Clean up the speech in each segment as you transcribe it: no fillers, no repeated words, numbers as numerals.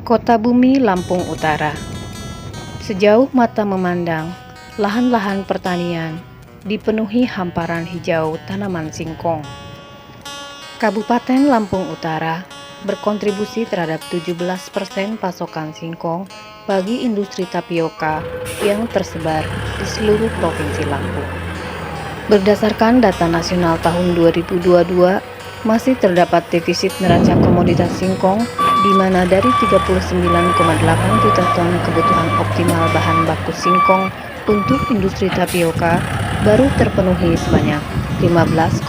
Kota Bumi, Lampung Utara. Sejauh mata memandang, lahan-lahan pertanian dipenuhi hamparan hijau tanaman singkong. Kabupaten Lampung Utara berkontribusi terhadap 17% pasokan singkong bagi industri tapioka yang tersebar di seluruh provinsi Lampung. Berdasarkan data nasional tahun 2022, masih terdapat defisit neraca komoditas singkong di mana dari 39,8 juta ton kebutuhan optimal bahan baku singkong untuk industri tapioka baru terpenuhi sebanyak 15,5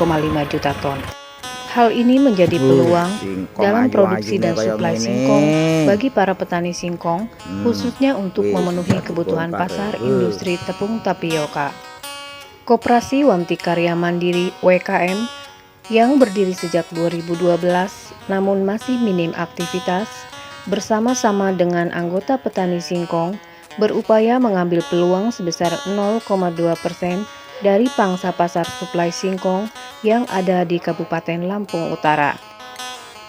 juta ton. Hal ini menjadi peluang dalam produksi dan suplai singkong bagi para petani singkong, khususnya untuk memenuhi kebutuhan pasar industri tepung tapioka. Koperasi Wanti Karya Mandiri WKM yang berdiri sejak 2012 namun masih minim aktivitas, bersama-sama dengan anggota petani singkong berupaya mengambil peluang sebesar 0,2% dari pangsa pasar suplai singkong yang ada di Kabupaten Lampung Utara.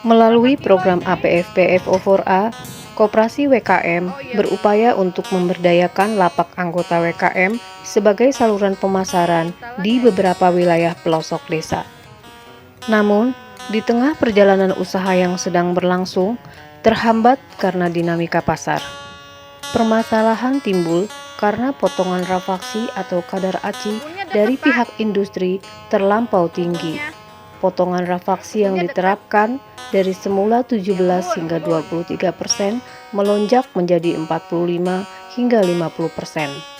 Melalui program APF PFO4A, Koperasi WKM berupaya untuk memberdayakan lapak anggota WKM sebagai saluran pemasaran di beberapa wilayah pelosok desa. Namun, di tengah perjalanan usaha yang sedang berlangsung, terhambat karena dinamika pasar. Permasalahan timbul karena potongan rafaksi atau kadar aci dari pihak industri terlampau tinggi. Potongan rafaksi yang diterapkan dari semula 17 hingga 23% melonjak menjadi 45 hingga 50%.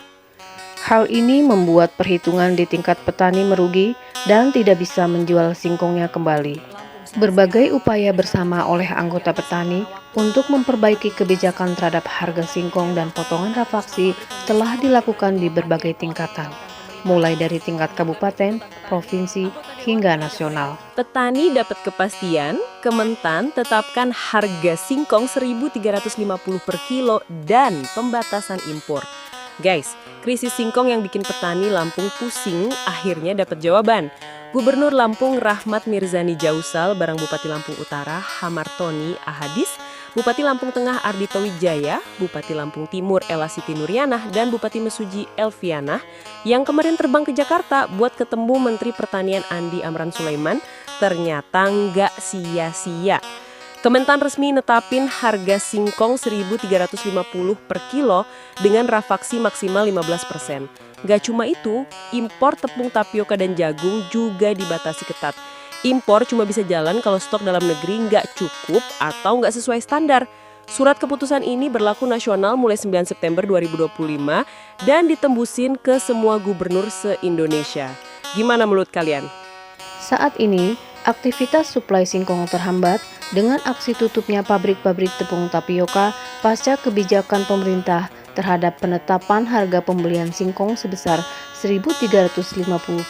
Hal ini membuat perhitungan di tingkat petani merugi dan tidak bisa menjual singkongnya kembali. Berbagai upaya bersama oleh anggota petani untuk memperbaiki kebijakan terhadap harga singkong dan potongan rafaksi telah dilakukan di berbagai tingkatan, mulai dari tingkat kabupaten, provinsi, hingga nasional. Petani dapat kepastian, Kementan tetapkan harga singkong 1.350 per kilo dan pembatasan impor. Guys, krisis singkong yang bikin petani Lampung pusing akhirnya dapat jawaban. Gubernur Lampung Rahmat Mirzani Jausal bareng Bupati Lampung Utara Hamartoni Ahadis, Bupati Lampung Tengah Ardhito Wijaya, Bupati Lampung Timur Ella Siti Nuryanah, dan Bupati Mesuji Elviana yang kemarin terbang ke Jakarta buat ketemu Menteri Pertanian Andi Amran Sulaiman, ternyata nggak sia-sia. Kementan resmi netapin harga singkong 1.350 per kilo dengan rafaksi maksimal 15%. Gak cuma itu, impor tepung tapioka dan jagung juga dibatasi ketat. Impor cuma bisa jalan kalau stok dalam negeri nggak cukup atau nggak sesuai standar. Surat keputusan ini berlaku nasional mulai 9 September 2025 dan ditembusin ke semua gubernur se-Indonesia. Gimana menurut kalian? Saat ini, aktivitas suplai singkong terhambat dengan aksi tutupnya pabrik-pabrik tepung tapioka pasca kebijakan pemerintah terhadap penetapan harga pembelian singkong sebesar 1.350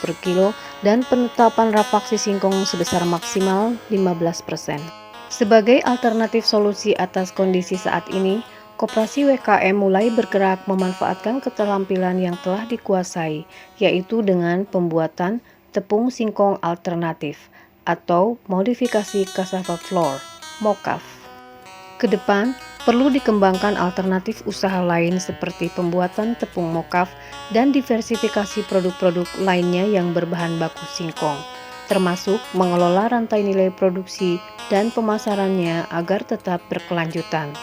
per kilo dan penetapan rafaksi singkong sebesar maksimal 15%. Sebagai alternatif solusi atas kondisi saat ini, Koperasi WKM mulai bergerak memanfaatkan keterampilan yang telah dikuasai, yaitu dengan pembuatan tepung singkong alternatif atau modifikasi cassava flour, MOCAF. Kedepan, perlu dikembangkan alternatif usaha lain seperti pembuatan tepung MOCAF dan diversifikasi produk-produk lainnya yang berbahan baku singkong, termasuk mengelola rantai nilai produksi dan pemasarannya agar tetap berkelanjutan.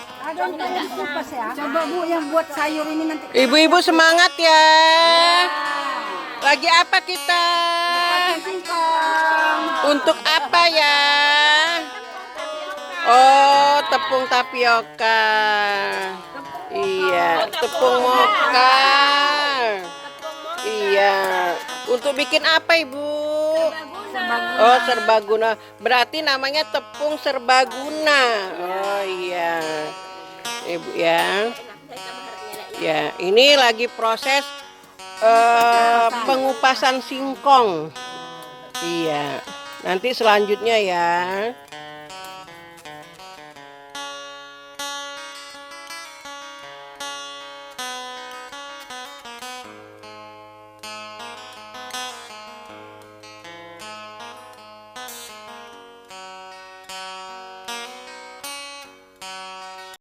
Coba Bu yang buat sayur ini nanti. Ibu-ibu semangat ya. Lagi apa kita? Untuk apa ya? Oh, tepung tapioka. Iya, tepung moka. Iya. Untuk bikin apa, Ibu? Oh, serbaguna. Berarti namanya tepung serbaguna. Oh, iya. Ibu ya. Ya, ini lagi proses pengupasan singkong. Iya. Nanti selanjutnya ya.